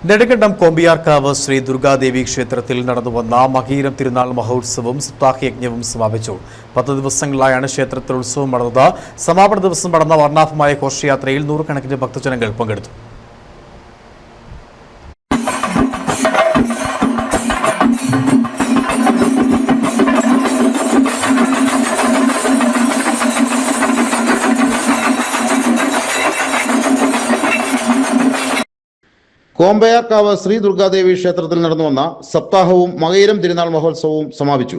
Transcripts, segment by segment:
നെടുങ്കണ്ടം കോമ്പിയാർക്കാവ് ശ്രീ ദുർഗാദേവി ക്ഷേത്രത്തിൽ നടന്നുവന്ന മകീരം തിരുനാൾ മഹോത്സവവും സപ്താഹയജ്ഞവും സമാപിച്ചു. 10 ദിവസങ്ങളായാണ് ക്ഷേത്രത്തിൽ ഉത്സവം നടന്നത്. സമാപന ദിവസം നടന്ന വർണ്ണാഭമായ ഘോഷയാത്രയിൽ നൂറുകണക്കിന് ഭക്തജനങ്ങൾ പങ്കെടുത്തു. കോമ്പയാർക്കാവ് ശ്രീ ദുർഗാദേവി ക്ഷേത്രത്തിൽ നടന്നുവന്ന സപ്താഹവും മകയിരം തിരുനാൾ മഹോത്സവവും സമാപിച്ചു.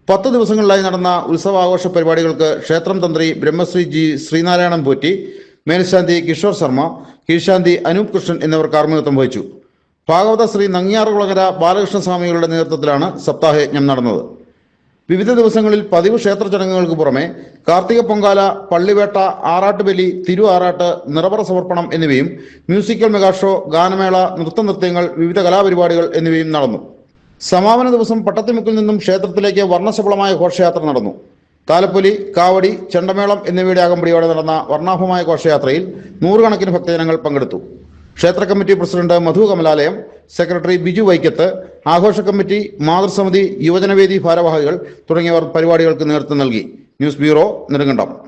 10 ദിവസങ്ങളിലായി നടന്ന ഉത്സവാഘോഷ പരിപാടികൾക്ക് ക്ഷേത്രം തന്ത്രി ബ്രഹ്മശ്രീ ജി ശ്രീനാരായണൻ പോറ്റി, മേൽശാന്തി കിഷോർ ശർമ്മ, കീഴ്ശാന്തി അനൂപ് കൃഷ്ണൻ എന്നിവർ കാർമ്മികത്വം വഹിച്ചു. ഭാഗവത ശ്രീ നങ്ങിയാറുകുളങ്ങര ബാലകൃഷ്ണ സ്വാമികളുടെ നേതൃത്വത്തിലാണ് സപ്താഹയജ്ഞം നടന്നത്. വിവിധ ദിവസങ്ങളിൽ പതിവ് ക്ഷേത്ര ചടങ്ങുകൾക്ക് പുറമെ കാർത്തിക പൊങ്കാല, പള്ളിവേട്ട, ആറാട്ടുബലി, തിരു ആറാട്ട്, നിറപറ സമർപ്പണം എന്നിവയും മ്യൂസിക്കൽ മെഗാഷോ, ഗാനമേള, നൃത്തനൃത്യങ്ങൾ, വിവിധ കലാപരിപാടികൾ എന്നിവയും നടന്നു. സമാപന ദിവസം പട്ടത്തിമുക്കിൽ നിന്നും ക്ഷേത്രത്തിലേക്ക് വർണ്ണശബളമായ ഘോഷയാത്ര നടന്നു. താലപ്പൊലി, കാവടി, ചെണ്ടമേളം എന്നിവയുടെ അകമ്പടിയോടെ നടന്ന വർണ്ണാഭമായ ഘോഷയാത്രയിൽ നൂറുകണക്കിന് ഭക്തജനങ്ങൾ പങ്കെടുത്തു. ക്ഷേത്ര കമ്മിറ്റി പ്രസിഡന്റ് മധു കമലാലയം, സെക്രട്ടറി ബിജു വൈക്കത്ത്, ആഘോഷ കമ്മിറ്റി, മാതൃസമിതി, യുവജനവേദി ഭാരവാഹികൾ തുടങ്ങിയവർ പരിപാടികൾക്ക് നേതൃത്വം നൽകി. News bureau, Nedumkandam.